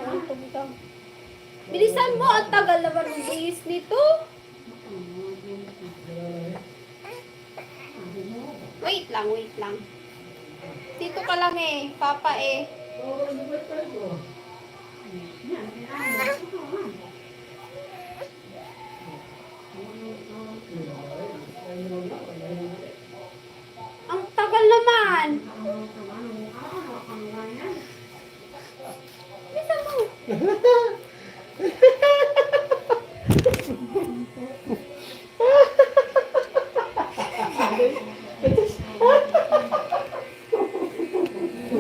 Inuuntog ka. Bilisan mo, ang tagal naman ng bihis nito. Wait lang. Dito ka lang eh, papa eh. Ang tagal naman. Bilisan mo.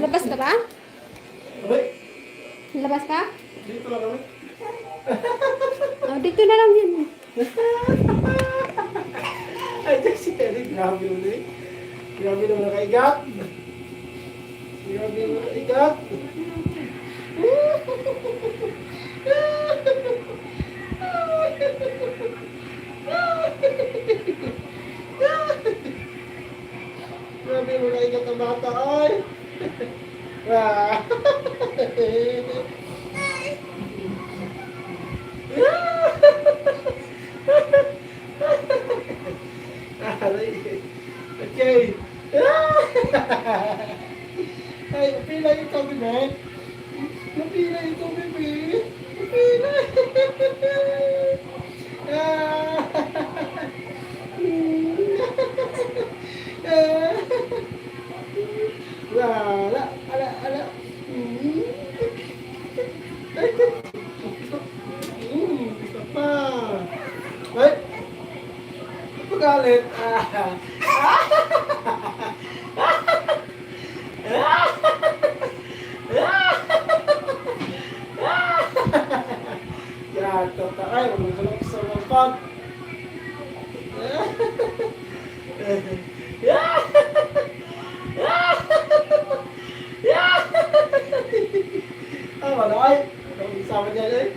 Labas ka ba? Labas ka? Dito lang kami. Oh, dito na lang yan. Ay, si Terry, grabe naman eh. Grabe naman nakaigat. Grabe naman nakaigat. Grabe naman nakaigat ang bata ay. Okay. Ay, napila ito, bebe. Napila ito, bebe. Napila. Wala. Ala. Isa pa. Ay. Pagalit. Grato ta ay, magulog sa mapag. Ah, wala ay. Ang isama niya eh.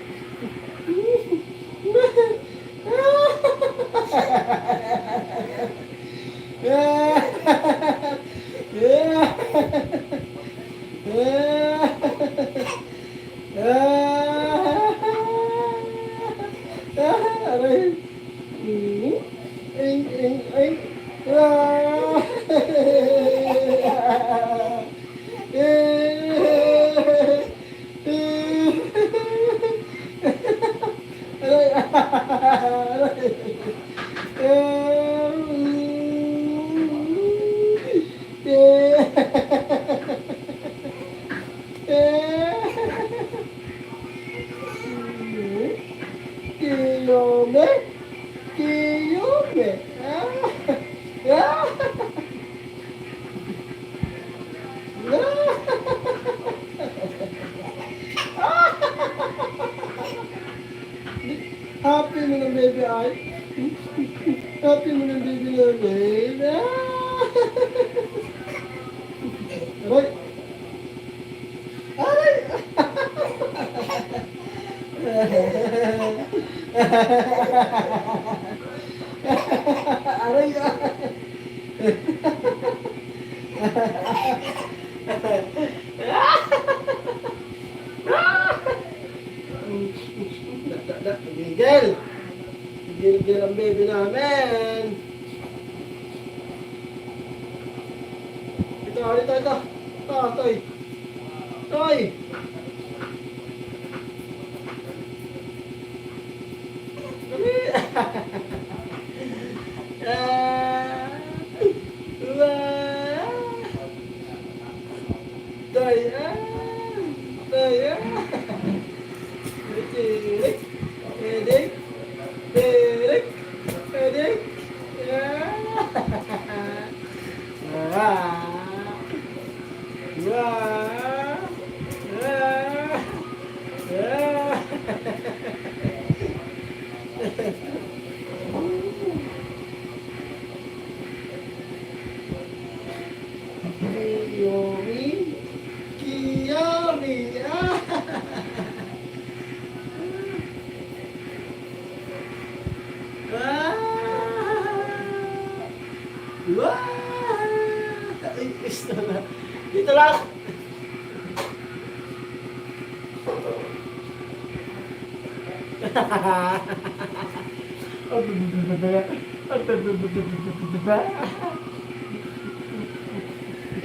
Kiyome. Happy mo ng baby ay. Happy mo ng baby na baby. Aray. Aray. Aray. Gigil ang baby namin. Ito. Toy. Dito lang.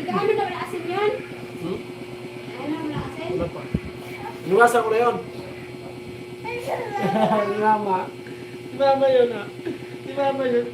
Ano na wala asin yun? Hmm? Ano wala asin? Wala pa. Inuwasan ko na yun. Si Mama. Si Mama yun ah. Si Mama yun.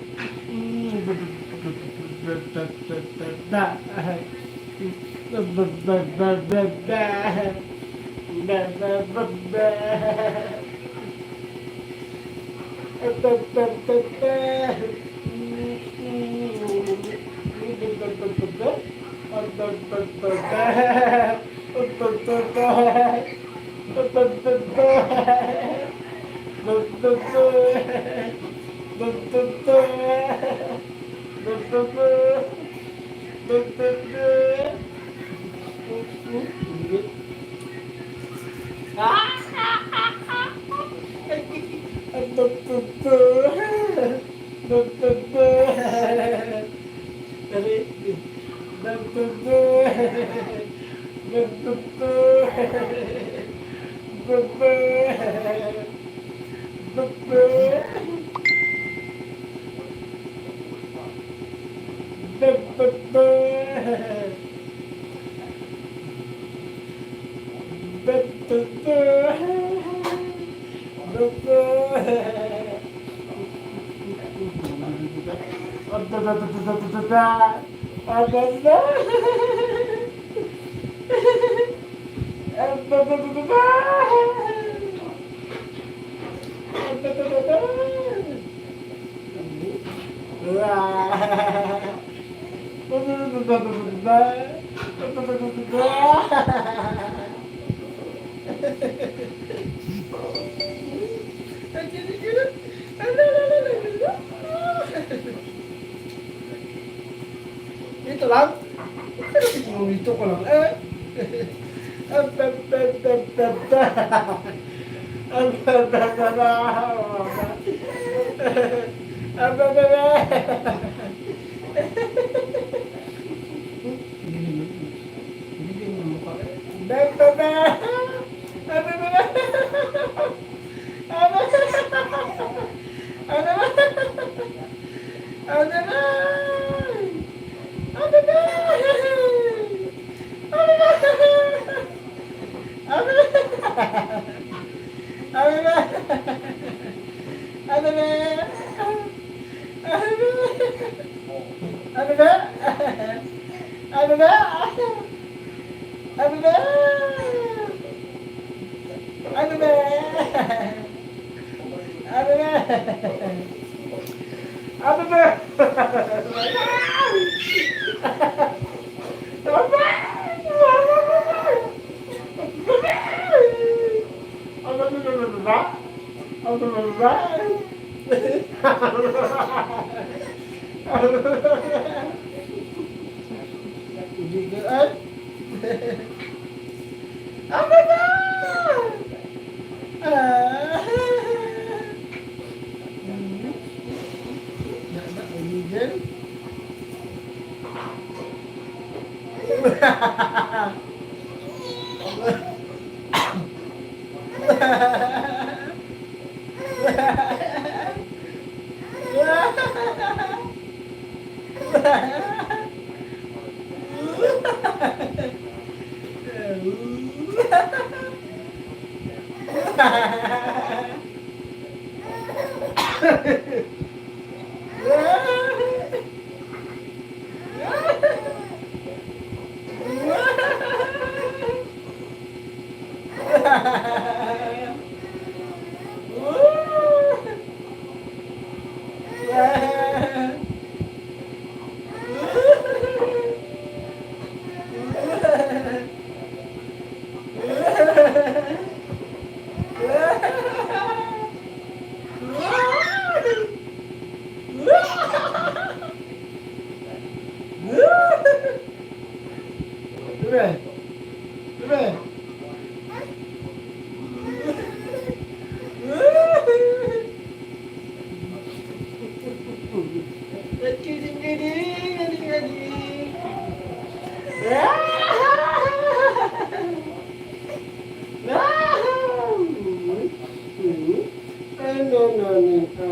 Ito lang? Ito ko lang.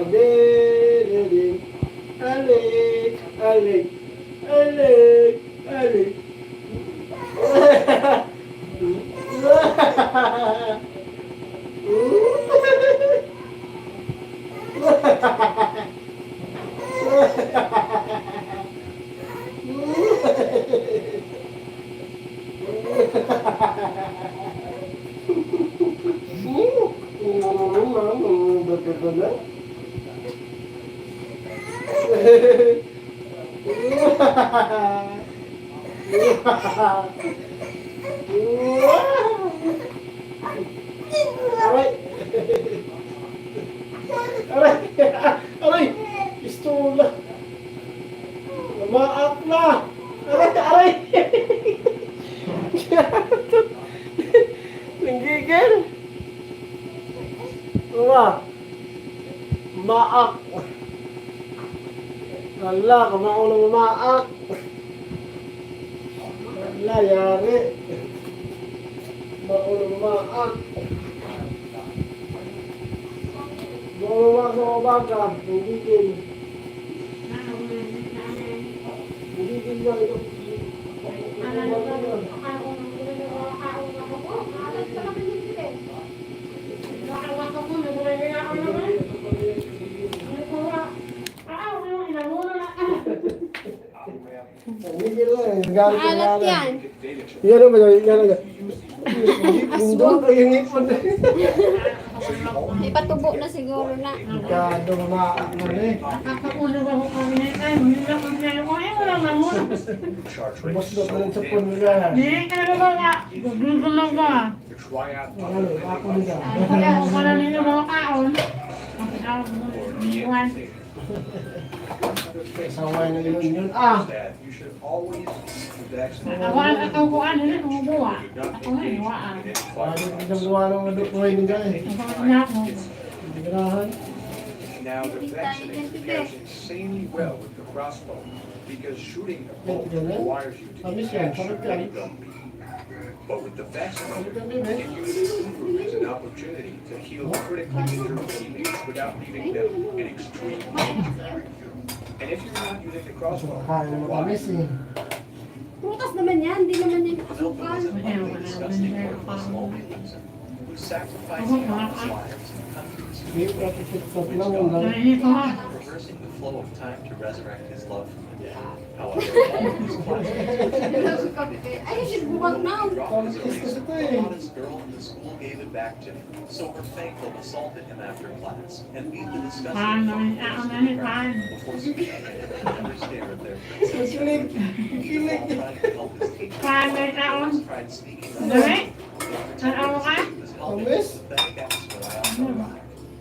Alik, alik, alik, alik, alik. Aray! Aray! Aray! Pistola! Maak na! Aray! Aray! Nanggigil! Maak! Wala, kamao na mamaak! Wala, yari! Kamao na mamaak! Bumawag sa umaga, nanggigil. Nanggigil lang ito. Nanggigil lang, nagalit ang Maalat ngalan. yan. Yan naman, yan naman. Bundok na yung ipon. Ipatubo na siguro na. Gado mamaak na eh. Bus na pa rin sa pun nila. Ano, ako nila. Saway na yun. Ah! Pwede kitang gawa ng mga buhay nila eh. Bigarahan. Now the vaccination pairs insanely well with the crossbow because shooting a bolt requires you to catch your gun. But with the vaccine, it uses an opportunity to heal critically injured teammates without leaving them in extreme danger. And if you're not using the crossbow, Kaya naman kamis eh. Prutas naman yan, hindi naman yan Philip kasukal. was an ugly, disgusting, worthless, lonely loser who sacrificed countless lives and countries May pratisit-sat lang yung lang. reversing the flow of time to resurrect his love from the dead. However, all of his classmates Ay, sibukan na. dropped his erase. The hottest girl in the school gave it back to him, so her faithful assaulted him after class and beat the disgusting before speaking and another stare at their princess. Kilig! He Kilig! was all trying to help his teacher. Tried speaking up. Kamis?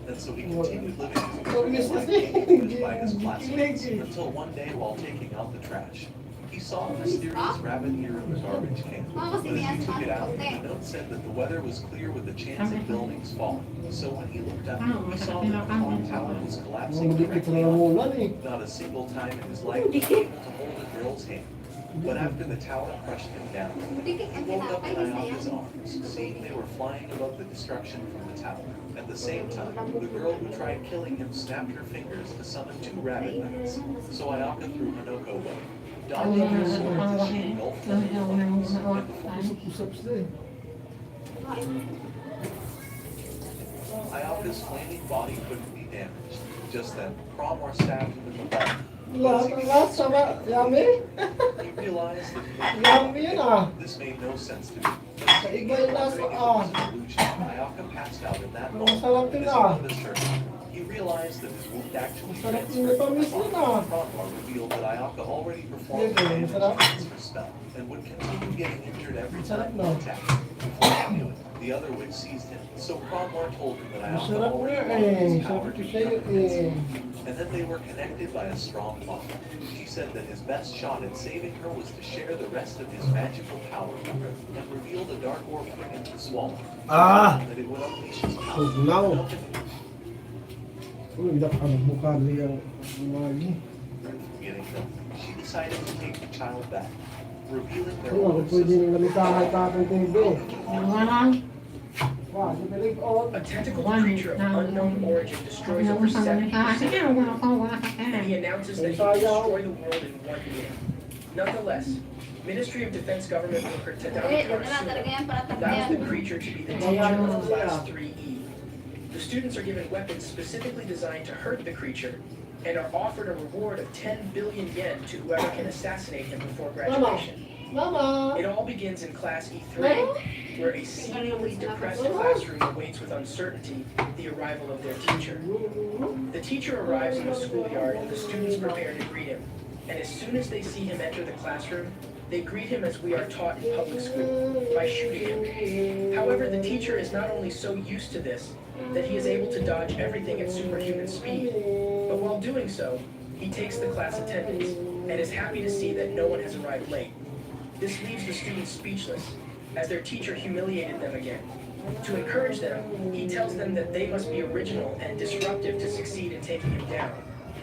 And so he continued living Kamis his kasi. life by his classmates Kilig! until one day while taking out the trash, he saw a mysterious rabbit ear in the garbage can. But as he took it out, the note said that the weather was clear with a chance of buildings falling. So when he looked up, he saw that the clock tower was collapsing Magdikit directly na on him. namulan eh. Not a single time in his life was he able to hold a girl's hand. But after the tower crushed him down, Dikit ang he woke up tinapay, in isa Ayaka's yan. arms, seeing they were flying above the destruction from the tower. At the same time, the girl who tried killing him snapped her fingers to summon 2 rabbit knights. So Ayaka threw Hanoko away, dodging her sword as she engulfed them in flames. And before Usap sila eh. Ayaka's flaming body couldn't be damaged. Just then, Cromwell stabbed him in the back. Lahat ang lahat sama. Yummy? He realized that Yummy yun ah. this made no sense to me. Sa iba yung lasa ah. Ayaka passed out in that Ang moment. sarap And din as he ah. noticed her, he realized that his wound actually Masarap yung transferred from natamis the yun body. ah. Cromwell revealed that Ayaka already performed Sige, damage masarap. against her spell and would continue getting injured every Masarap time no? he attacked. Before he knew it, the other witch seized him. So Cromwell told him that Ayaka Masarap already nga wanted eh. his power Sabi to ko sa'yo become his. eh. And then they were connected by a strong bond. She said that his best shot at saving her was to share the rest of his magical power with her and reveal the dark orb for him to swallow. Ah! That it would unleash his power. Tugnaw. Nothing Uy, nakamukha niyang mali. forgetting them. She decided to take the child back, revealing their Kung ako older pwede sister. nang lamitahan tatang TV. Wow, si Philip on. A tentacle creature of unknown origin destroys over 70% and he announces that he will destroy the world in 1 year. Nonetheless, Ministry of Defense government worker Tadami Karsuna allows the creature to be the teacher of Class 3E. The students are given weapons specifically designed to hurt the creature and are offered a reward of 10 billion yen to whoever can assassinate him before graduation. Mama. It all begins in Class E3, where a seemingly depressed classroom awaits with uncertainty the arrival of their teacher. The teacher arrives in the schoolyard and the students prepare to greet him. And as soon as they see him enter the classroom, they greet him as we are taught in public school, by shooting him. However, the teacher is not only so used to this, that he is able to dodge everything at superhuman speed, but while doing so, he takes the class attendance and is happy to see that no one has arrived late. This leaves the students speechless, as their teacher humiliated them again. To encourage them, he tells them that they must be original and disruptive to succeed in taking him down.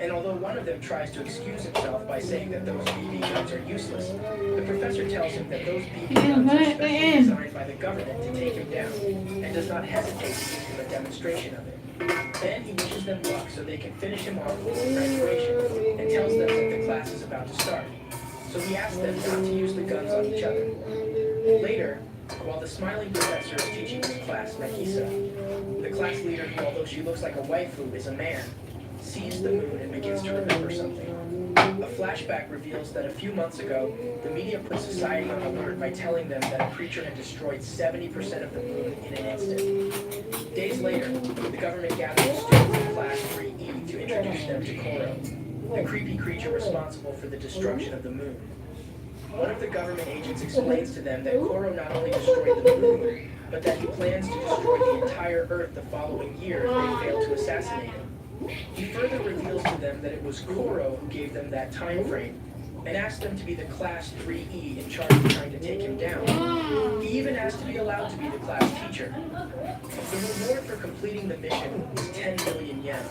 And although one of them tries to excuse himself by saying that those BB guns are useless, the professor tells him that those BB guns are specially designed by the government to take him down, and does not hesitate to give him a demonstration of it. Then he wishes them luck so they can finish him off before graduation, and tells them that the class is about to start. So he asks them not to use the guns on each other. Later, while the smiling professor is teaching his class, Nagisa, the class leader, who although she looks like a waifu, is a man, sees the moon and begins to remember something. A flashback reveals that a few months ago, the media put society on alert by telling them that a creature had destroyed 70% of the moon in an instant. Days later, the government gathered the students in Class 3E to introduce them to Koro, the creepy creature responsible for the destruction of the moon. One of the government agents explains to them that Koro not only destroyed the moon, but that he plans to destroy the entire Earth the following year if they fail to assassinate him. He further reveals to them that it was Koro who gave them that time frame, and asked them to be the Class 3E in charge of trying to take him down. He even asked to be allowed to be the class teacher. The reward for completing the mission is 10 billion yen,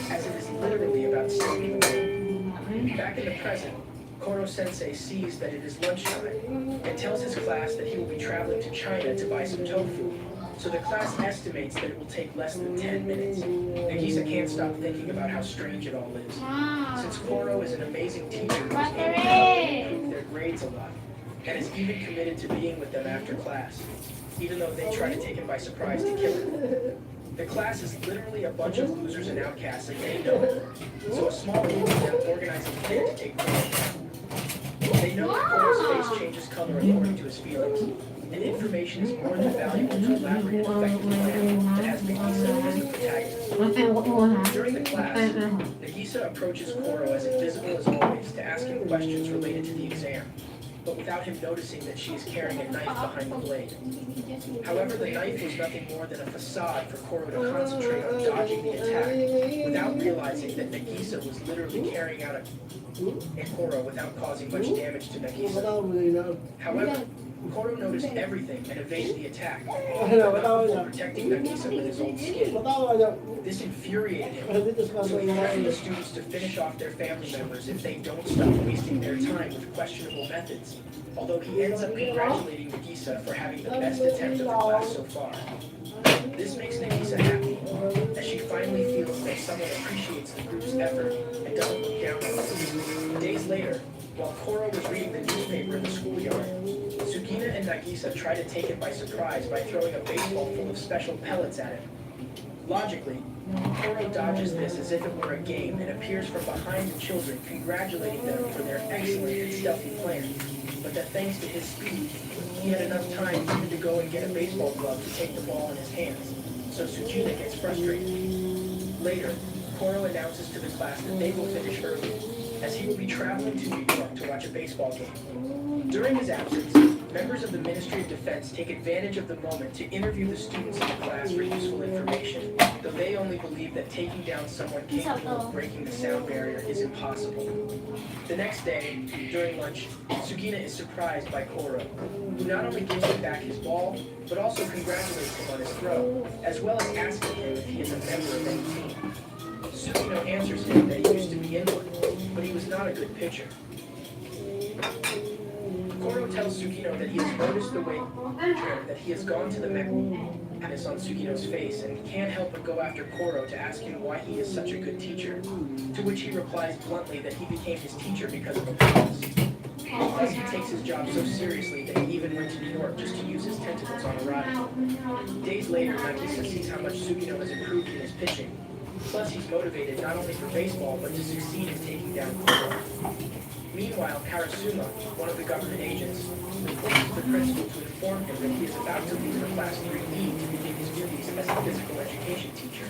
as it is literally about saving the world. Back in the present, Koro-sensei sees that it is lunchtime, and tells his class that he will be traveling to China to buy some tofu. So the class estimates that it will take less than 10 minutes. Nagisa can't stop thinking about how strange it all is. Since Koro is an amazing teacher who is able to help them improve their grades a lot, and is even committed to being with them after class, even though they try to take him by surprise to kill him. The class is literally a bunch of losers and outcasts, and they know it. So a small group of them organize a plan to take Koro down. They know that Koro's face changes color according to his feelings, and information is more than valuable to elaborate an effective plan that has Nagisa as the protagonist. During the class, Nagisa approaches Koro as invisible as always to ask him questions related to the exam, but without him noticing that she is carrying a knife behind the blade. However, the knife was nothing more than a facade for Koro to concentrate on dodging the attack, without realizing that Nagisa was literally carrying out a Koro without causing much damage to Nagisa. However, Koro noticed everything and evaded the attack, while protecting Nagisa with his own skin. This infuriated him, so he threatened the students to finish off their family members if they don't stop wasting their time with questionable methods, although he ends up congratulating Nagisa for having the best attempt of the class so far. This makes Nagisa happy, as she finally feels that someone appreciates the group's effort and doesn't look down on them. Days later, while Koro was reading the newspaper in the schoolyard, Sugina and Nagisa try to take him by surprise by throwing a baseball full of special pellets at him. Logically, Koro dodges this as if it were a game and appears from behind the children, congratulating them for their excellent and stealthy plan, but that thanks to his speed, he had enough time even to go and get a baseball glove to take the ball in his hands, so Sugina gets frustrated. Later, Koro announces to the class that they will finish early, as he will be traveling to New York to watch a baseball game. During his absence, members of the Ministry of Defense take advantage of the moment to interview the students in the class for useful information, though they only believe that taking down someone capable of breaking the sound barrier is impossible. The next day, during lunch, Sugina is surprised by Koro, who not only gives him back his ball, but also congratulates him on his throw, as well as asking him if he is a member of any team. Sugino answers him that he used to be in one, but he was not a good pitcher. Koro tells Sugino that he has noticed the way that he has gone to the This on Sugino's face and can't help but go after Koro to ask him why he is such a good teacher, to which he replies bluntly that he became his teacher because of a promise. Thus he takes his job so seriously that he even went to New York just to use his tentacles on a rival. Days later, Nagisa sees how much Sugino has improved in his pitching. Plus, he's motivated not only for baseball, but to succeed in taking down Koro. Meanwhile, Karasuma, one of the government agents, reports to the principal to inform him that he is about to leave for Class 3E to begin his duties as a physical education teacher.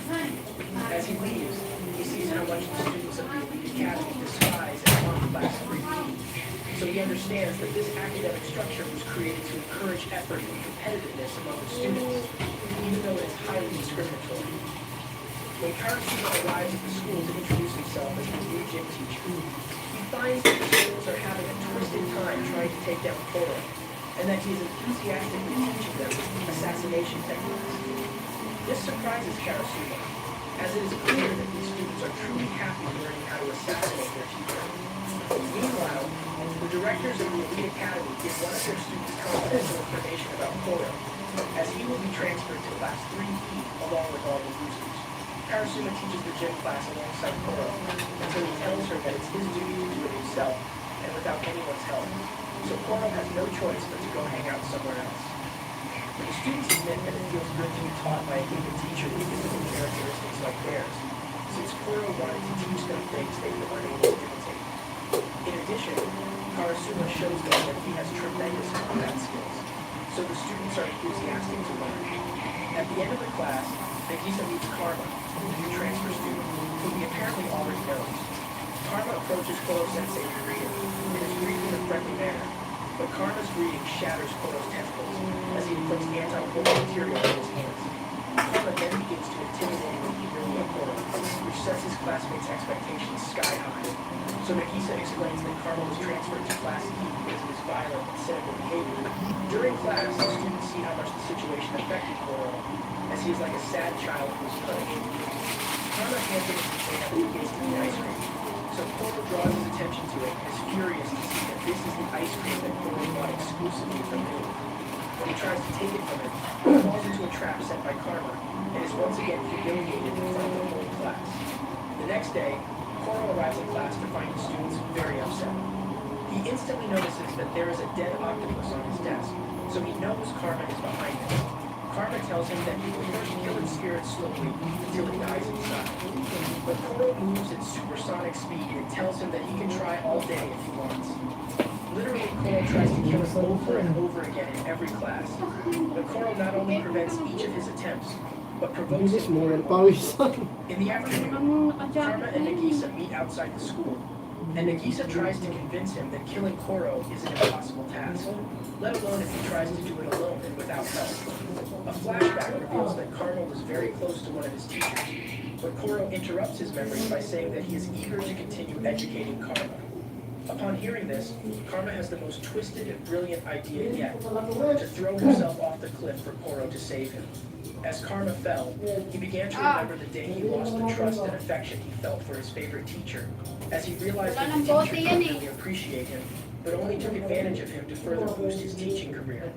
As he leaves, he sees how much the students of the elite academy despise and mock Class 3E. So he understands that this academic structure was created to encourage effort and competitiveness among the students, even though it is highly discriminatory. When Karasuma arrives at the school to introduce himself as the new gym teacher, he finds that the students are having a twisted time trying to take down Koro, and that he is enthusiastically teaching them assassination techniques. This surprises Karasuma, as it is clear that these students are truly happy learning how to assassinate their teacher. Meanwhile, the directors of the elite academy give one of their students confidential information about Koro, as he will be transferred to Class 3E along with all the losers. Karasuma teaches the gym class alongside Koro, until he tells her that it's his duty to do it himself, and without anyone's help. So Koro has no choice but to go hang out somewhere else. The students admit that it feels good to be taught by a human teacher with physical characteristics like theirs, since Koro wanted to teach them things they were unable to imitate. In addition, Karasuma shows them that he has tremendous combat skills, so the students are enthusiastic to learn. At the end of the class, Nagisa meets Karma, a new transfer student, whom he apparently already knows. Karma approaches Koro-sensei to greet him, and is greeted in a friendly manner, but Karma's greeting shatters Koro's tentacles as he inflicts anti-Koro material in his hands. Karma then begins to intimidate and humiliate Koro, which sets his classmates' expectations sky high. So Nagisa explains that Karma was transferred to Class E because of his violent and cynical behavior. During class, the students see how much the situation affected Koro, as he is like a sad child who was punished. Karma hands him his exam and begins to eat ice cream, so Koro draws his attention to it and is furious to see that this is the ice cream that Koro bought exclusively from him. When he tries to take it from him, he falls into a trap set by Karma, and is once again humiliated in front of the whole class. The next day, Koro arrives in class to find the students very upset. He instantly notices that there is a dead octopus on his desk, so he knows Karma is behind him. Karma tells him that he will first kill its spirit slowly until it dies inside. But Koro moves at supersonic speed and tells him that he can try all day if he wants. Literally, Koro tries to kill him over and over again in every class. But Koro not only prevents each of his attempts, but provokes him more and more. In the afternoon, Karma and Nagisa meet outside the school, and Nagisa tries to convince him that killing Koro is an impossible task, let alone if he tries to do it alone and without help. A flashback reveals that Karma was very close to one of his teachers, but Koro interrupts his memories by saying that he is eager to continue educating Karma. Upon hearing this, Karma has the most twisted and brilliant idea yet, to throw himself off the cliff for Koro to save him. As Karma fell, he began to remember the day he lost the trust and affection he felt for his favorite teacher, as he realized that the teacher didn't really appreciate him, but only took advantage of him to further boost his teaching career.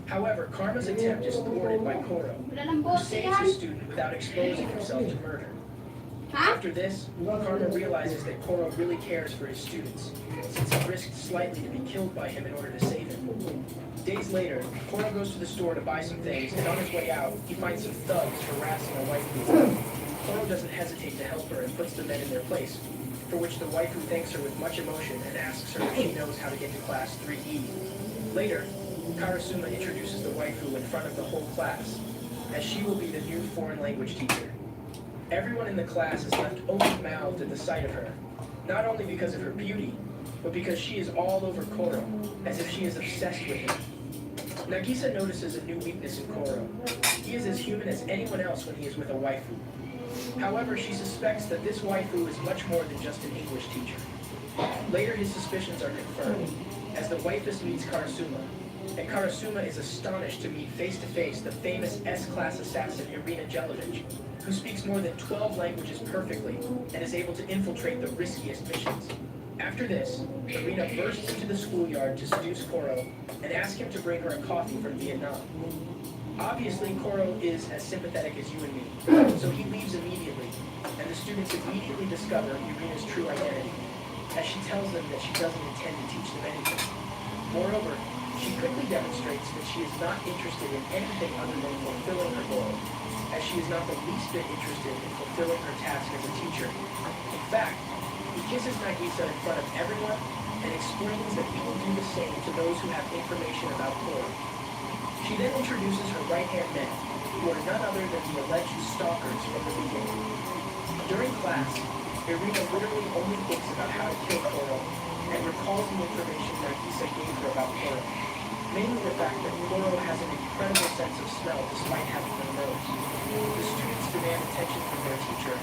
However, Karma's attempt is thwarted by Koro, who saves his student without exposing himself to murder. After this, Karma realizes that Koro really cares for his students, since he risked slightly to be killed by him in order to save him. Days later, Koro goes to the store to buy some things, and on his way out, he finds some thugs harassing a waifu. Koro doesn't hesitate to help her and puts the men in their place, for which the waifu thanks her with much emotion and asks her if she knows how to get to Class 3E. Later, Karasuma introduces the waifu in front of the whole class, as she will be the new foreign language teacher. Everyone in the class is left open-mouthed at the sight of her, not only because of her beauty, but because she is all over Koro, as if she is obsessed with him. Nagisa notices a new weakness in Koro. He is as human as anyone else when he is with a waifu. However, she suspects that this waifu is much more than just an English teacher. Later, his suspicions are confirmed, as the waifus meets Karasuma, and Karasuma is astonished to meet face-to-face the famous S-class assassin Irina Jelovich, who speaks more than 12 languages perfectly and is able to infiltrate the riskiest missions. After this, Irina bursts into the schoolyard to seduce Koro and ask him to bring her a coffee from Vietnam. Obviously, Koro is as sympathetic as you and me, so he leaves immediately, and the students immediately discover Irina's true identity, as she tells them that she doesn't intend to teach them anything. Moreover, she quickly demonstrates that she is not interested in anything other than fulfilling her goal, as she is not the least bit interested in fulfilling her task as a teacher. In fact, he kisses Nagisa in front of everyone and explains that he will do the same to those who have information about Koro. She then introduces her right-hand men, who are none other than the alleged stalkers from the beginning. During class, Irina literally only thinks about how to kill Koro and recalls the information Nagisa gave her about Koro, mainly the fact that Koro has an incredible sense of smell despite having no nose. The students demand attention from their teacher,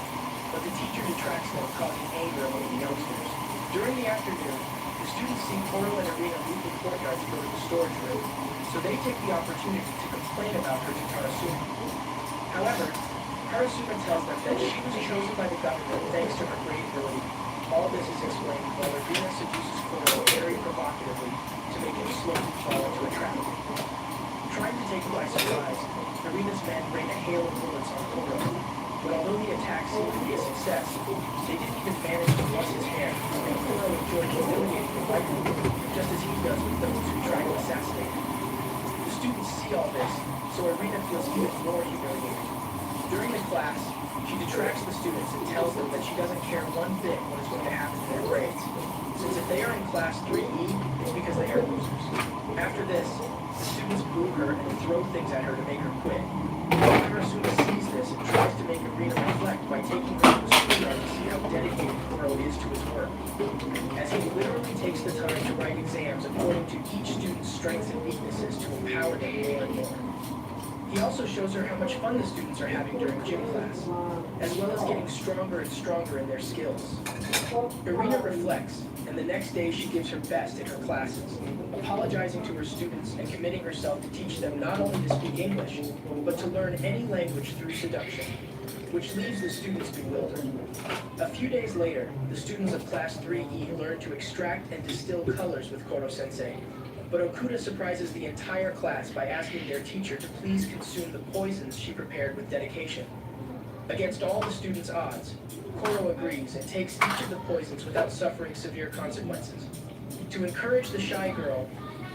but the teacher detracts them, causing anger among the youngsters. During the afternoon, the students see Koro and Irina leave the courtyard to go to the storage room, so they take the opportunity to complain about her to Karasuma. However, Karasuma tells them that she was chosen by the government thanks to her great ability. All this is explained while Irina seduces Koro very provocatively to make him slowly fall into a trap. Trying to take him by surprise, Irina's men rain a hail of bullets on Koro. But although the attack seemed to be a success, they didn't even manage to bust his hair, and Koro enjoyed humiliating the fighter, just as he does with those who try to assassinate him. The students see all this, so Irina feels even more humiliated. During the class, she detracts the students and tells them that she doesn't care one bit what is going to happen to their grades, since if they are in class 3E, it's because they are losers. After this, the students boo her and throw things at her to make her quit. Karasuma sees this and tries to make Irina reflect by taking her to the schoolyard to see how dedicated Koro is to his work, as he literally takes the time to write exams according to each student's strengths and weaknesses to empower them more and more. He also shows her how much fun the students are having during gym class, as well as getting stronger and stronger in their skills. Irina reflects, and the next day she gives her best in her classes, apologizing to her students and committing herself to teach them not only to speak English, but to learn any language through seduction, which leaves the students bewildered. A few days later, the students of Class 3E learn to extract and distill colors with Koro-sensei, but Okuda surprises the entire class by asking their teacher to please consume the poisons she prepared with dedication. Against all the students' odds, Koro agrees and takes each of the poisons without suffering severe consequences. To encourage the shy girl,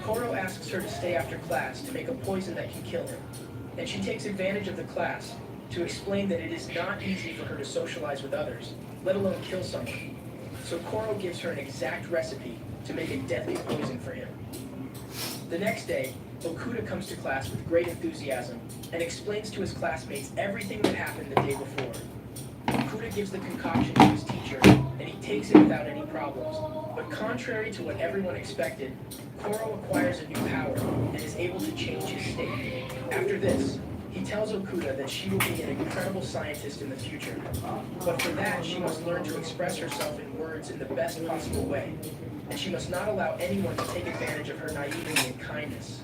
Koro asks her to stay after class to make a poison that can kill him, and she takes advantage of the class to explain that it is not easy for her to socialize with others, let alone kill someone. So Koro gives her an exact recipe to make a deadly poison for him. The next day, Okuda comes to class with great enthusiasm and explains to his classmates everything that happened the day before. Okuda gives the concoction to his teacher, and he takes it without any problems. But contrary to what everyone expected, Koro acquires a new power and is able to change his state. After this, he tells Okuda that she will be an incredible scientist in the future. But for that, she must learn to express herself in words in the best possible way. And she must not allow anyone to take advantage of her naivety and kindness.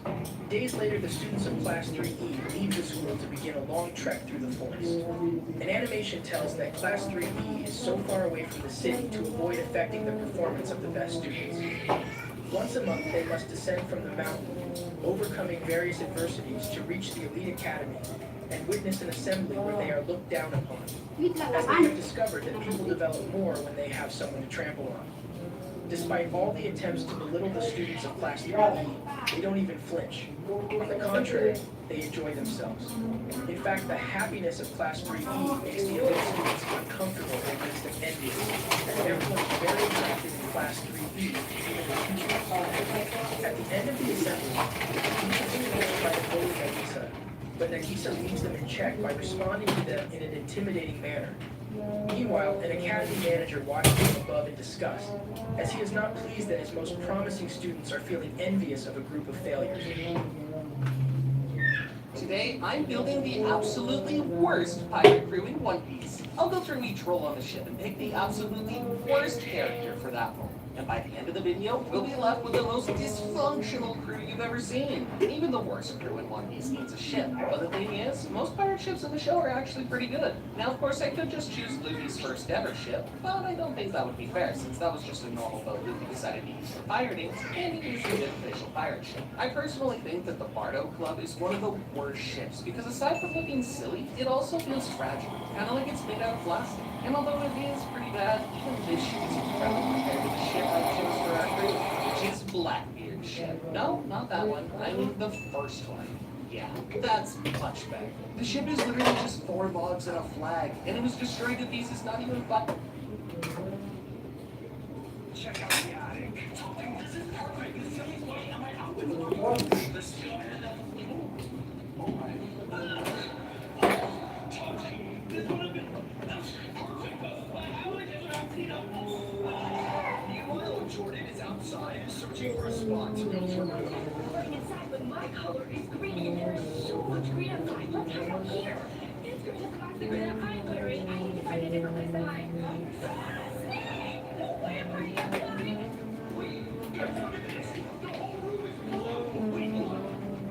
Days later, the students of Class 3E leave the school to begin a long trek through the forest. An animation tells that Class 3E is so far away from the city to avoid affecting the performance of the best students. Once a month, they must descend from the mountain, overcoming various adversities to reach the elite academy and witness an assembly where they are looked down upon, as they have discovered that people develop more when they have someone to trample on. Despite all the attempts to belittle the students of Class 3E, they don't even flinch. On the contrary, they enjoy themselves. In fact, the happiness of Class 3E makes the elite students uncomfortable and makes them envious, as everyone is very attracted in Class 3E, even the teachers. At the end of the assembly, the teachers try to bully Nagisa, but Nagisa leaves them in check by responding to them in an intimidating manner. Meanwhile, an academy manager watches from above in disgust, as he is not pleased that his most promising students are feeling envious of a group of failures. Today, I'm building the absolutely worst pirate crew in One Piece. I'll go through each role on the ship and pick the absolutely worst character for that role. And by the end of the video, we'll be left with the most dysfunctional crew you've ever seen. And even the worst crew in One Piece needs a ship. But the thing is, most pirate ships in the show are actually pretty good. Now, of course, I could just choose Luffy's first ever ship, but I don't think that would be fair, since that was just a normal boat Luffy decided to use for pirating, and he usually an official pirate ship. I personally think that the Bardo Club is one of the worst ships, because aside from looking silly, it also feels fragile, kind of like it's made out of plastic. And although it is pretty bad, even this ship is incredible compared to the ship I chose for our crew, which is Blackbeard's ship. No, not that one. I mean the first one. Yeah, that's much better. The ship is literally just 4 logs and a flag, and it was destroyed to pieces not even by... Check out the attic. This is perfect. This is the only way I'm out with the the steel man. Oh my. This would have been perfect. How would I get without Tito? Meanwhile, Jordan is outside searching for a spot to build her room. Looking inside, but my color is green, and there is so much green outside. Let's hide out here. It's green as the green that I'm wearing. I need to find a different place to hide. Where are you going? The whole room is full.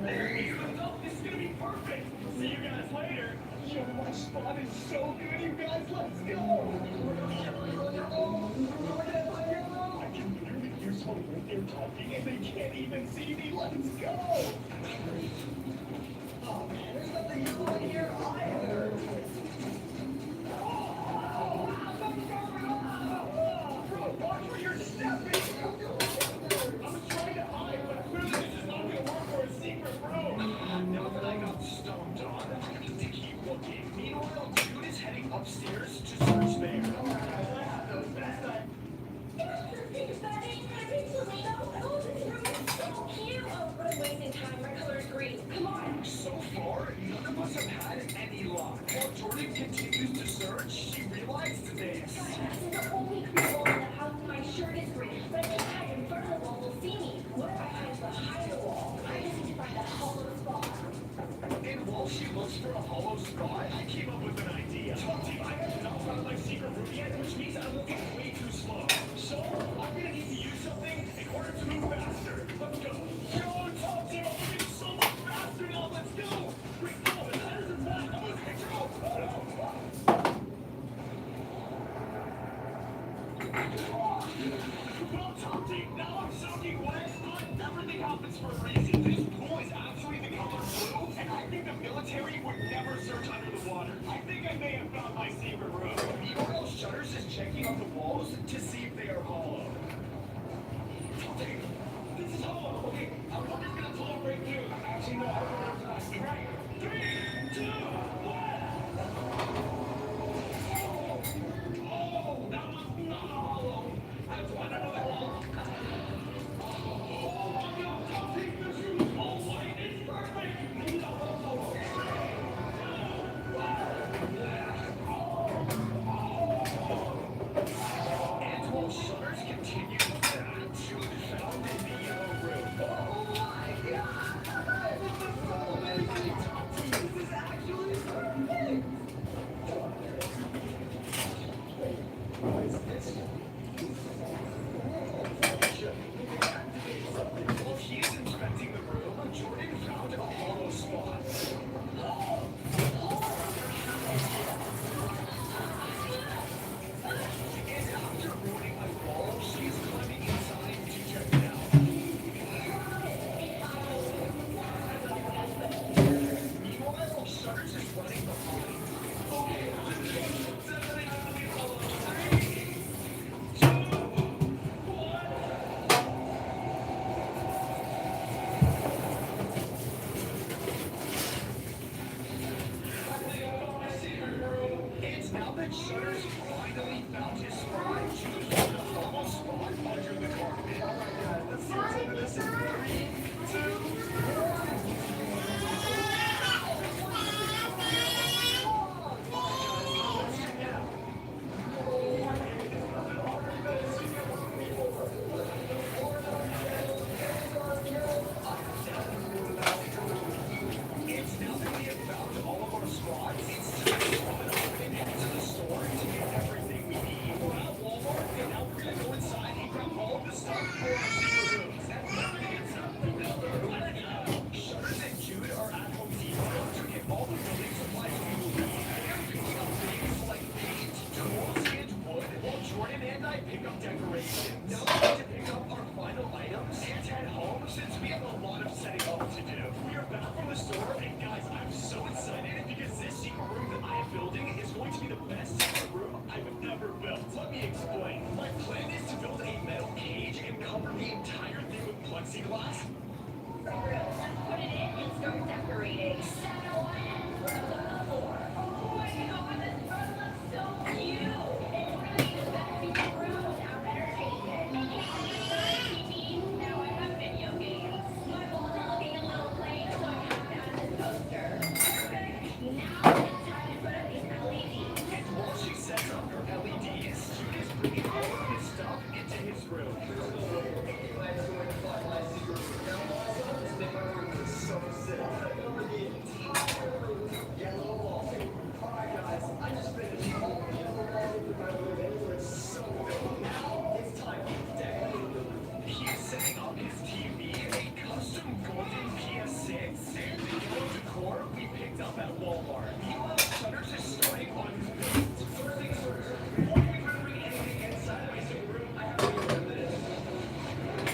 There it is. This is gonna be perfect. See you guys later. Yo, my spot is so good, you guys. Let's go. I can literally hear someone right there talking, and they can't even see me. Let's go. Oh man, there's nothing new in here either. Bro, watch where you're stepping. I was trying to hide, but clearly this is not gonna work for a secret room. Now that I got stumped on, I need to keep looking. Meanwhile, dude is heading upstairs to search there. Come on. So far, none of us have had any luck. While Jordan continues to search, she realized this. This is the only crew in the house. My shirt is green, but I can't hide in front of the wall. Will see me. What if I hide behind the wall? I just need to find a hollow spot. And while she looks for a hollow spot, I came up with an idea. Team, I have not found my secret room yet, which means I'm moving way too slow. So, I'm gonna need to use something in order to move faster. Let's go. Yo, Tom Team, I'm moving so much faster now. Let's go. Wait, no, that isn't that. I'm losing control. Well, Tom Team, now I'm soaking wet, but everything happens for a reason. This pool is actually the color blue, and I think the military would never search under the water. I think I may have found my secret room. Meanwhile, Shutters is checking on the walls to see if they are hollow. Okay, this is hollow. Okay, I'm just gonna pull it right through. Actually, no, I don't know. Right. 3, 2, 1. Oh, that was not a hollow. I want another hollow. Oh my God, Tom Team, this room is all white. It's perfect. No. And while Shutters continues that, Jude found in the yellow room. Oh my God! This is so amazing, Tom Team. This is actually perfect. What is this? While he is inspecting the room, Jordan found a hollow spot. And after ruining my wall, she's climbing inside to check it out. Meanwhile, Shutters is running behind. Okay, definitely not gonna be hollow. 3, 2, 1. It's now that Shutters finally found his spot. Jude found a hollow spot under the carpet. Alright guys, let's see what's under this. 3, 2, 1. Let's check it out. It's now that we have found all of our spots, it's time to run off and head to the store to get everything we need. We're at Walmart, and now we're gonna go inside and grab all of Guys, I'm so excited because this secret room that I am building is going to be the best secret room I've ever built. Let me explain. My plan is to build a metal cage and cover the entire thing with plexiglass. Put it in and start decorating. While she sets up her LEDs, Stu is bringing all of his stuff into his room. He's setting up his TV, a custom golden PS6, and the yellow decor we picked up at Walmart. Meanwhile, Shutters is starting on his build. First things first, before we bring anything inside his room, I have to go over this.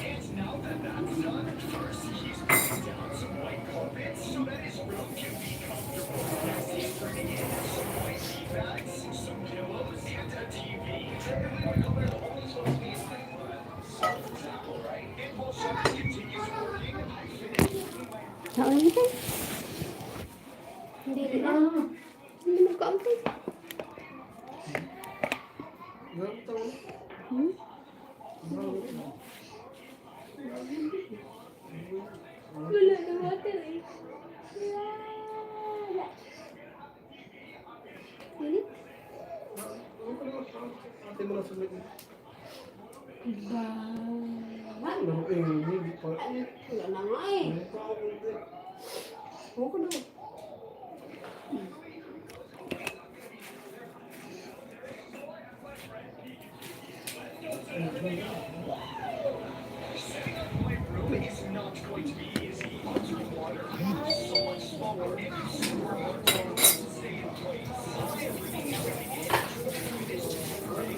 And now that that's done, first he's putting down some white carpet so that his room can be comfortable. Next, he's bringing in some white tea bags, some pillows, and a TV. Technically, my color only supposed to be white, but so exactly right. And while Shutters continues working, I finished putting my Saan ka? Hindi rin na. Hindi mo ka-ampay. Ganun taon. Hmm? Wala na water eh. Wala. Ulit? Ate mo lang sa lagi. Iba. Ano? Hindi pa. Wala na nga eh. Hindi pa ako hindi. Okay na. setting up my room is not going to be easy. Underwater, it's so much smaller and super hard to stay in place. I am bringing everything in to do this temporary.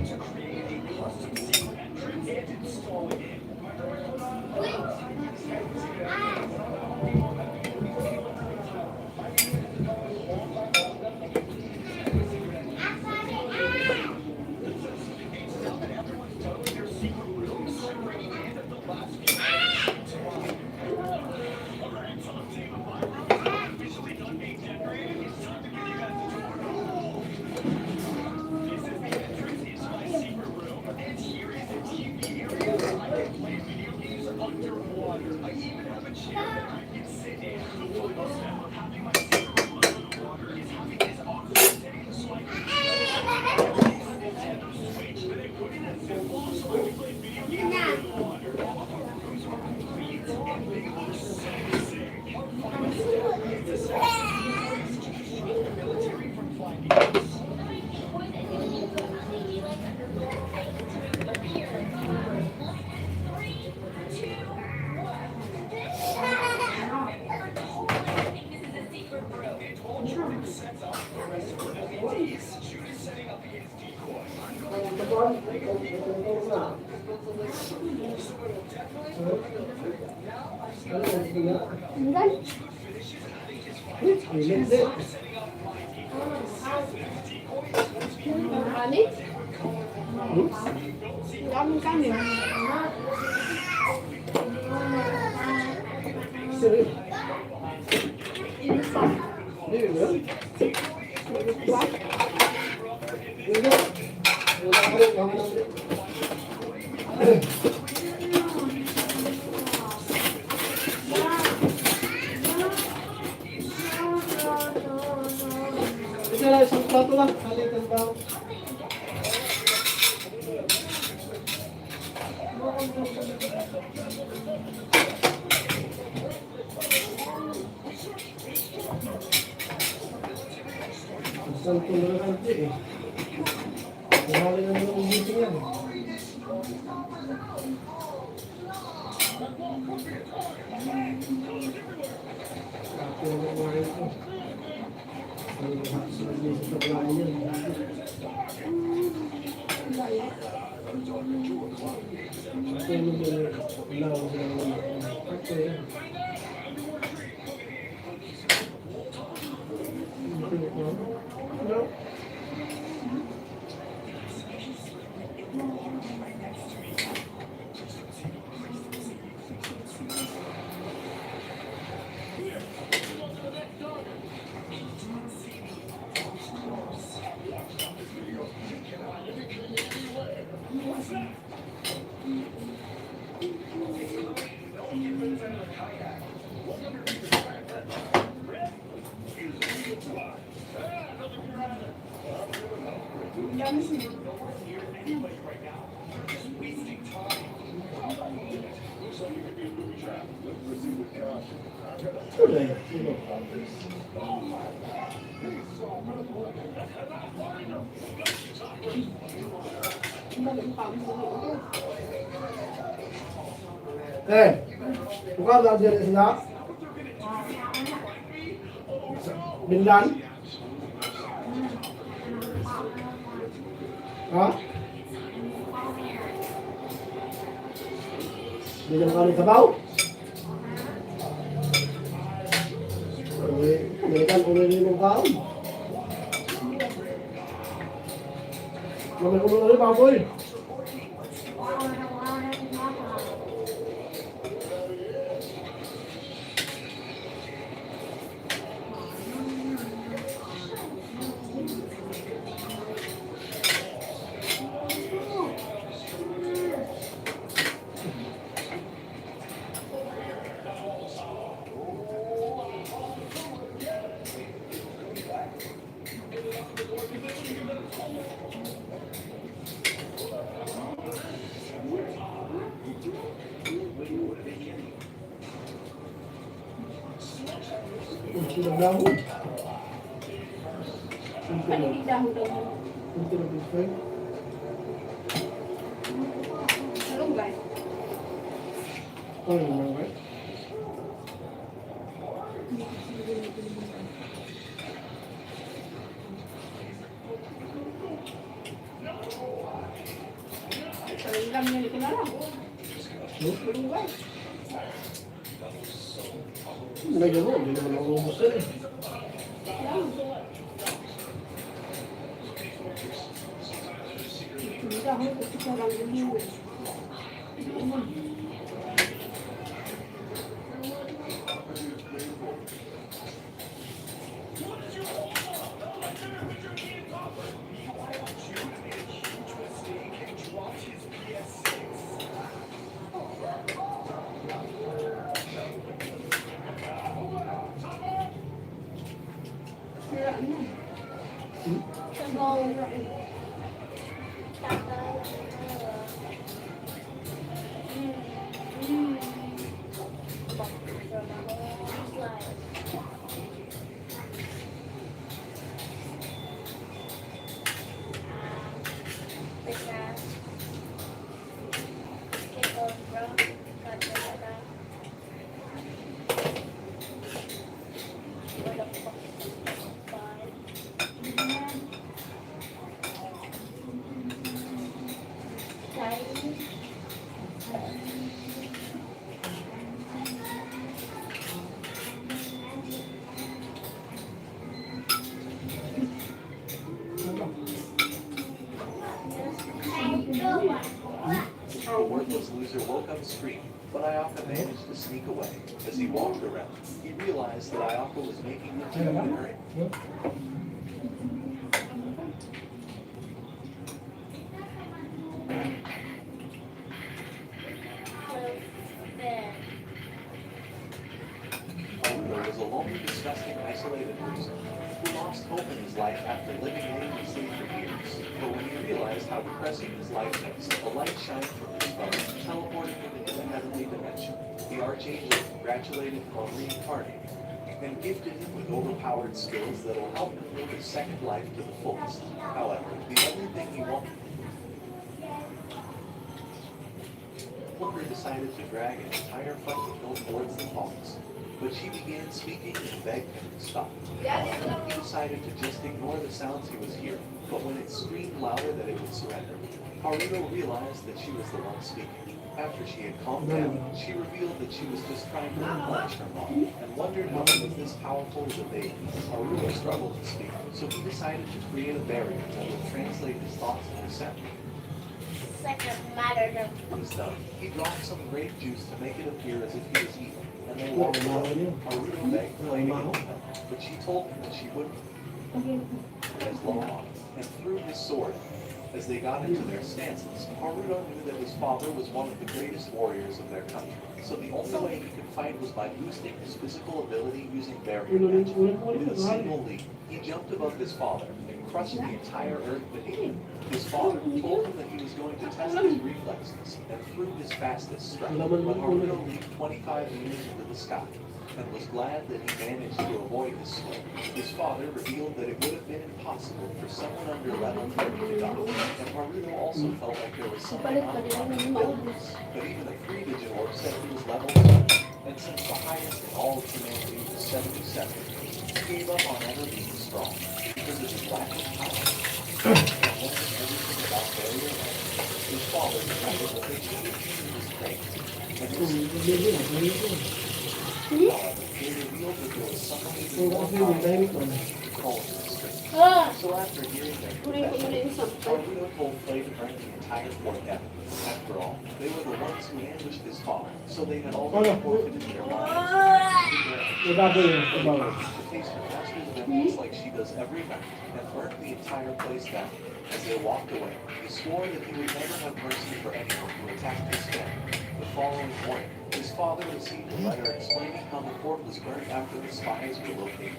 To create a custom secret entrance and installing it. Underwater. I even have a chair that I can sit in. The bonus now, having my secret room underwater is having this awkward thing so I can Nintendo Switch, but I put in a ziplock so I can play video games underwater. All of our rooms are complete and they look so sick. Our final step is to set up to distract the military from finding us. Sets up the rest of the LEDs. Jude is setting up his decoy. I'm going to so it'll definitely Hanggang? finishes adding his final touches. I'm setting up my decoy. This decoy is going to be Kanin? Daming kanin. Isa. Hindi ba? Diba? Hindi. Wala ka rin. Wala ka rin. ka na isang plato lang. Halitan ba? Isang tulo na kanti eh. Mahali na naman yung meeting yan. Ate na kumain ko. Ang sabi sa tablaan yan. Ate mo ba na lawa sa mga ate yan. Ano? Tuloy. Eh, buka ba dyan sila? Bindan? Ha? Bindan ka rin sabaw? Balikan ulo rin yung kaon. Mamay ulo rin baboy. Silang dahon. Paligid dahon daw. Kunti na bitcoin. Malunggay. Ano naman ba? Paligam niya ni Kinarang. Malunggay. Lagyan mo, hindi naman ako ubos yan eh. Yan. Hindi dahon ko sa sarang lumiwe. The worthless loser woke up screaming, but Ayaka managed to sneak away. As he walked around, he realized that Ayaka was making the tea in a hurry. There was a lonely, disgusting, isolated person who lost hope in his life after living aimlessly for years. But when he realized how depressing his life was, a light shined from his phone, teleporting him into the heavenly dimension. The Archangel congratulated him on reincarnating and gifted him with overpowered skills that will help him live his second life to the fullest. However, the only thing he wanted, Hooker decided to drag an entire fucking hill towards the fox, but she began speaking and begged him to stop. However, he decided to just ignore the sounds he was hearing, but when it screamed louder that it would surrender, Haruto realized that she was the one speaking. After she had calmed down, she revealed that she was just trying to replenish her mom, and wondered how it was this powerful as a baby. Haruto struggled to speak, so he decided to create a barrier that would translate his thoughts into sound. He was done. He dropped some grape juice to make it appear as if he was evil, and they walked away. Haruto begged Clay to help him, but she told him that she wouldn't. As long, and threw his sword. As they got into their stances, Haruto knew that his father was one of the greatest warriors of their country, so the only way he could fight was by boosting his physical ability using barrier magic. In a single leap, he jumped above his father and crushed the entire earth beneath him. His father told him that he was going to test his reflexes and threw his fastest strike, but Haruto leaped 25 meters into the sky and was glad that he managed to avoid his swing. His father revealed that it would have been impossible for someone under level 30 to die, and Haruto also felt like there was something uncommon about him. But even a 3-digit orc said he was level 7, and since the highest in all of humanity was 77, he gave up on ever being strong because of his lack of power. And learning everything about barrier magic, his father decided that they should continue his training, and this they revealed that there was someone even more powerful to call him the street. So after hearing their confession, Haruto told Clay to burn the entire fort down. After all, they were the ones who ambushed his father, so they had already forfeited their lives. To taste her master's vengeance like she does every night, and burnt the entire place down. As they walked away, he swore that he would never have mercy for anyone who attacked his family. The following morning, his father received a letter explaining how the fort was burnt after the spies were located,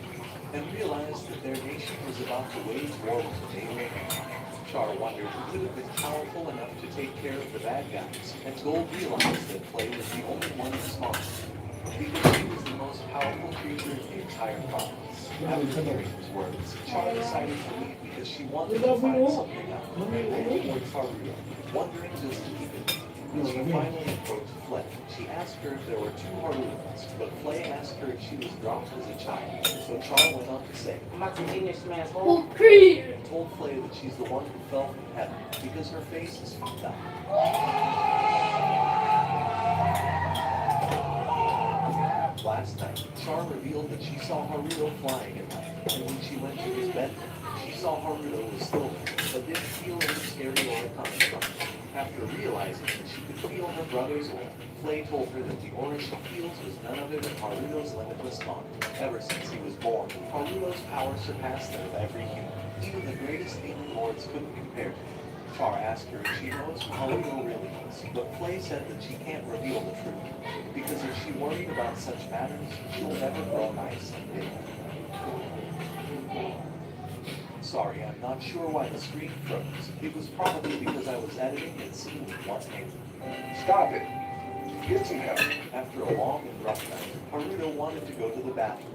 and realized that their nation was about to wage war with the neighboring empire. Char wondered who could have been powerful enough to take care of the bad guys, and Gold realized that Clay was the only one responsible, because she was the most powerful creature in the entire province. After hearing his words, Char decided to leave because she wanted to find something out. And towards Haruto, wondering just to keep it. When she finally approached Flay, she asked her if there were 2 Harutos, but Flay asked her if she was dropped as a child. So Char went on to say, and told Flay that she's the one who fell from heaven because her face is fucked up. Last night, Char revealed that she saw Haruto flying at night, and when she went to his bedroom, she saw Haruto was still there, but didn't feel any scary aura coming from him. After realizing that she could feel her brother's aura, Flay told her that the aura she feels was none other than Haruto's limitless mind. Ever since he was born, Haruto's power surpassed that of every human. Even the greatest demon lords couldn't compare to him. Char asked her if she knows who Haruto really is, but Flay said that she can't reveal the truth, because if she worried about such matters, she'll never grow nice and big. Sorry, I'm not sure why the screen froze. It was probably because I was editing and scene with one hand. Stop it. Get some help. After a long and rough night, Haruto wanted to go to the bathroom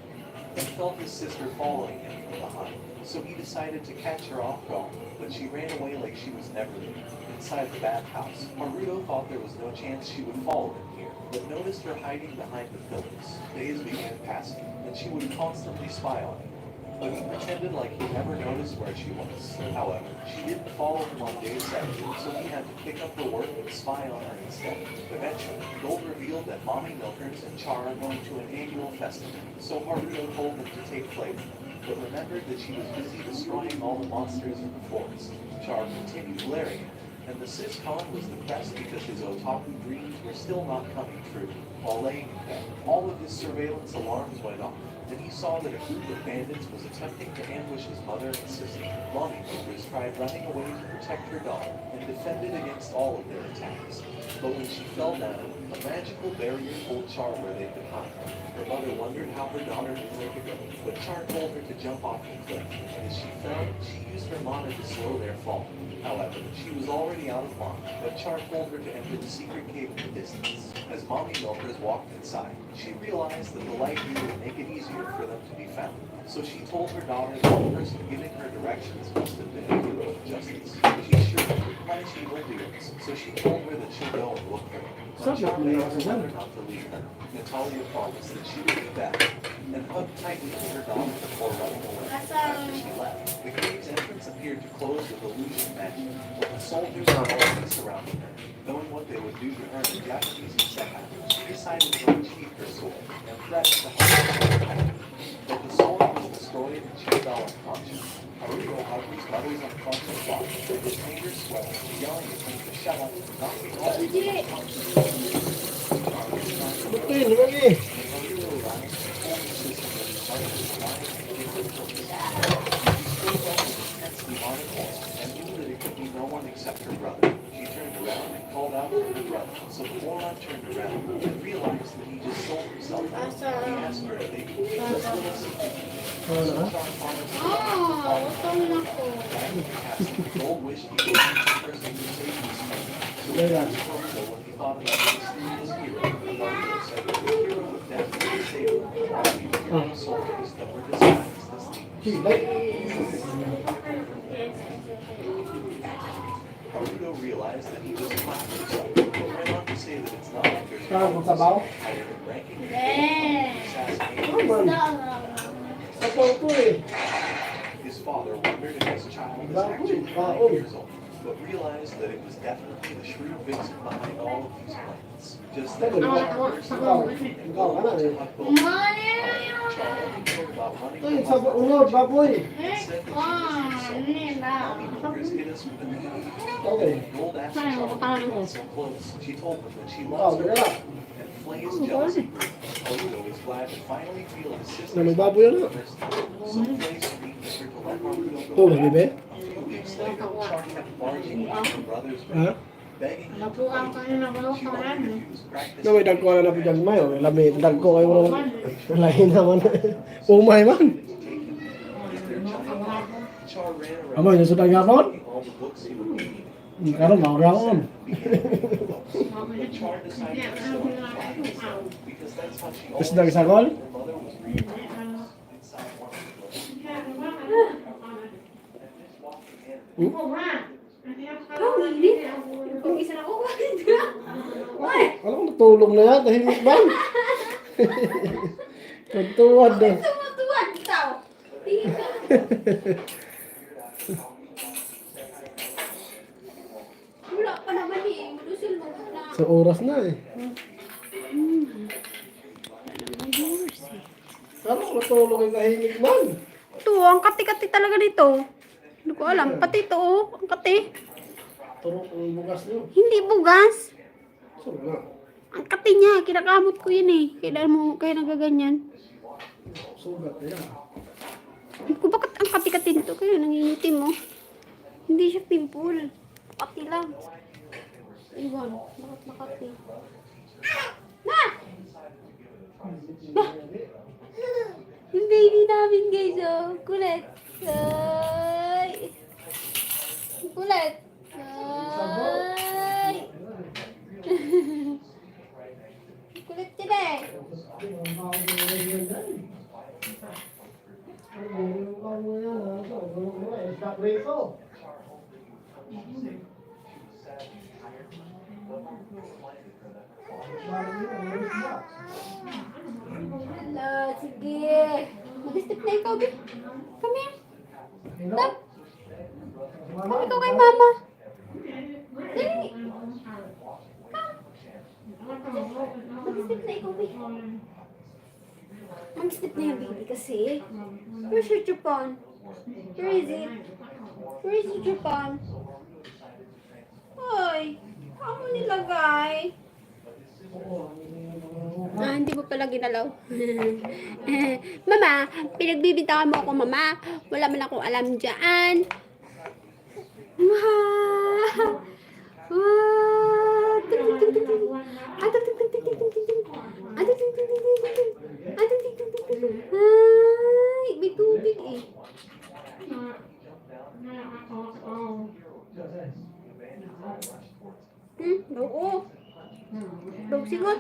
and felt his sister following him from behind. So he decided to catch her off guard, but she ran away like she was never there. Inside the bathhouse, Haruto thought there was no chance she would follow him here, but noticed her hiding behind the pillars. Days began passing, and she would constantly spy on him. But he pretended like he never noticed where she was. However, she didn't follow him on day 7, so he had to pick up her work and spy on her instead. Eventually, Gold revealed that Mommy Milkers and Char are going to an annual festival, so Haruto told them to take flavor, but remembered that she was busy destroying all the monsters in the forest. Char continued glaring at him, and the Syscon was depressed because his otaku dreams were still not coming true. While laying in bed, all of his surveillance alarms went off, and he saw that a group of bandits was attempting to ambush his mother and sister. Mommy Milkers tried running away to protect her daughter, and defended against all of their attacks. But when she fell down, A magical barrier told Char where they'd been hiding. Her mother wondered how her daughter knew where to go, but Char told her to jump off the cliff, and as she fell, she used her mana to slow their fall. However, she was already out of mana, but Char told her to enter the secret cave in the distance. As Mommy Milkers walked inside, she realized that the light here would make it easier for them to be found. So she told her daughter that the person giving her directions must have been a hero of justice. She's sure he would punish evildoers, so she told her that she'll go and look for him. But Char begged her mother not to leave her. Natalia promised that she would be back, and hugged tightly to her daughter before running away. After she left, the cave's entrance appeared to close with illusion magic, but the soldiers were already surrounding her. Knowing what they would do to her, the Japanese Isekai, she decided to unsheath her sword and threatened to help her. But the sword was destroyed and she fell unconscious. Haruko hugged his mother's unconscious body, his fingers swelling, yelling at him to shut up, knocking all the Butin, lagi. and knew that it could be no one except her brother. She turned around and called out to her brother. So the moron turned around and realized that he just sold himself out. He asked her if they could keep this little secret. So Char promised to Gold wished he could be the person who saved his friend. So he asked Haruko what he thought about the mysterious hero. And Haruko said that the hero would definitely save him from all these hero soldiers that were disguised as thieves. Haruto realized that he just clapped himself, but went on to say that it's not like there's Sekarang kung sabaw. higher in ranking. Sabaw ko eh. His father wondered if his child was actually 9 years old, but realized that it was definitely the shrewd vixen behind all of these plans. Just then, Char burst out and go over to hug both. Char only cared about running Ito yung from sabaw unod, baboy. Instead, that she was his Mommy Milkers hit us with a knee. Okay. Gold asked Char why she got so close. She told them that she Oh, loves her wala. and Flay's jealousy grew. Haruto was glad to finally feel his sister's May baboy ano? first time. So Flay screamed at her to let Haruto go. Ito, bebe. A few weeks later, Char kept barging into her brother's Ha? room, begging him to play. She wondered if he was practicing. Na may dagko na na pijag mayo. Lami, dagko kayo mo. Lain naman. Umay man. Char ran around Amo, yung sudang yapon. taking all the books he would need. Karon, mauraon. But Char decided to show him because that's how she always Sudang sagol. her mother was reading inside one of the books. Kung isa na ako, Alam ko, natulog na yan. Tahimik ba? Nagtuwad na. Tumutuwad ikaw. Tingin ka. Wala pa naman eh. Malusil mo na. Sa oras na eh. Alam ko, natulog yung tahimik man. Ito, ang kati-kati talaga dito. Hindi ko alam. Pati ito, oh. Ang kati. Turok ang bukas niyo. Hindi bugas. So na. Ang kati niya. Kinakamot ko yun eh. Kaya nagaganyan. Sugat na yan. Hindi ko bakit ang kati-kati nito. Kaya nangingitim mo. Hindi siya pimple. Kati lang. Iwan. Bakit makati? Na! Bah! Yung baby namin guys, oh. Kulit. Ay! Kulit. Ay! Kulit yun eh. Hello, sige. Mag-step na ikaw, babe. Come here. Stop. Come ikaw kay mama. Dali. Mag-step na ikaw, babe. Mag-step na yung baby kasi. Where's your Japan? Where is it? Where is your Japan? Hoy, ako nilagay. Hindi mo pala ginalaw. Mama, pinagbibitakan mo ako, mama. Wala man akong alam dyan. Wow! Wow! Ate, ting, ting, ting, ting, ting, ting. Ate, ting, ting, ting, ting, ting. Ay, may tubig eh. Oo. Dog sigot.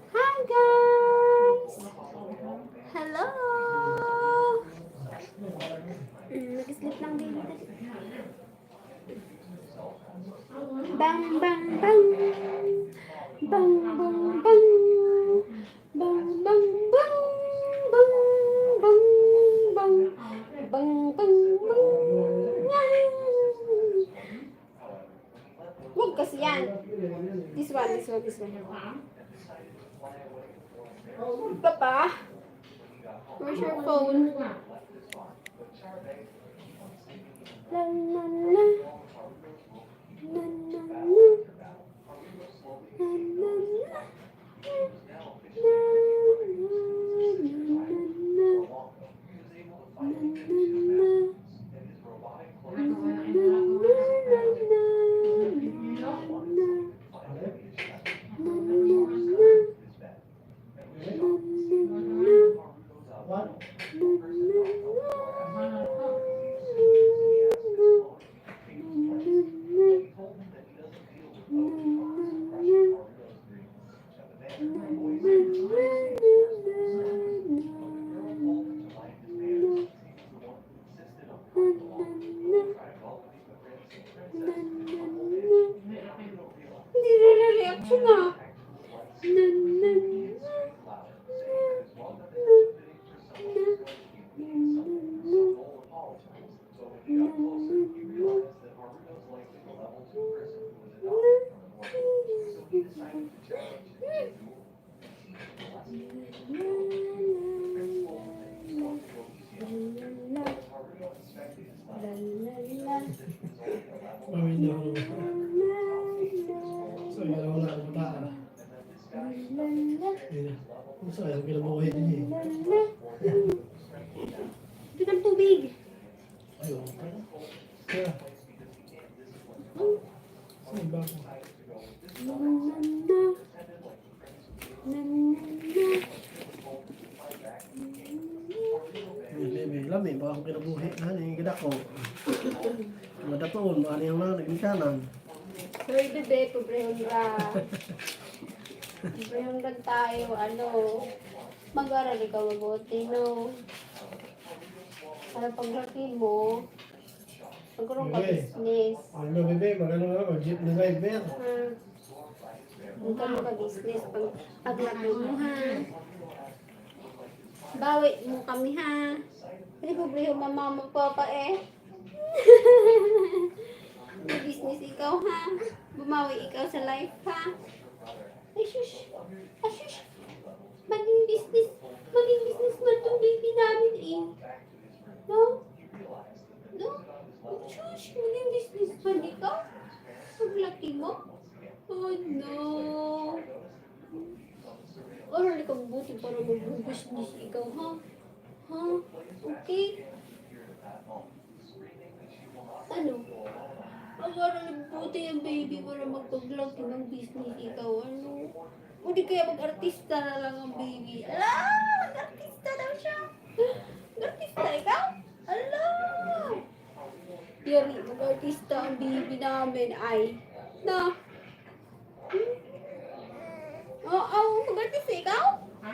Hi guys! Hello! Nag-sleep lang din. Bang, bang, bang! Bang, bang, bang! Bang, bang, bang! Bang, bang, bang! Bang, bang, bang! Huwag kasi yan. This one, this one, this one. Papa, where's your phone? La la la. La la la. La la la. Hindi na reaction ah. Pamilya ko naman. So, yun ako na ang bata. So, yung kinabuhay din eh. Ito ng tubig. Ayun. Kaya. Saan ba ako? Bebe, lami ba akong kinabuhi na ni gida ko. Madatoon, ano yung mga nagmikanan. Sorry bebe, pobrehon ra. Pobrehon ra tayo, ano. Mag-aral ikaw mabuti, no? Para paglaki mo, magkaroon ka Bebe. business. Ano bebe, magano nga ako, jeep na driver. Magkaroon ka business paglaki mo, ha? Bawi mo kami, ha? Hindi pobrehon na mama papa eh. May business ikaw, ha? Bumawi ikaw sa life, ha? Ay, shush! Ay, shush! Maging business man itong baby namin, eh. No? No? Shush! Maging business man ikaw? Paglaki mo? Oh, no! Oral ikaw buti para mag-business ikaw, ha? Ha? Okay? Ano? Mag-aral buti ang baby para magpaglaki ng business ikaw. Ano? O di kaya mag-artista na lang ang baby. Ala! Mag-artista daw siya! Mag-artista ikaw? Ala! Yari, mag-artista ang baby namin ay. Na? Oo, mag-artista ikaw? Ha?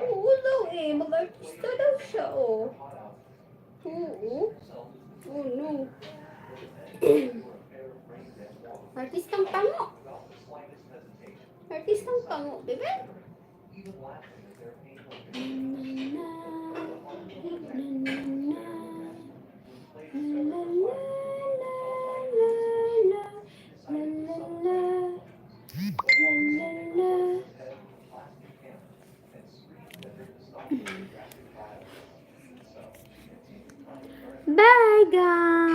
Oo daw eh, mag-artista daw siya, oh. Oo. Oh no. Artistang pango. Artistang pango, bebe. Bye guys.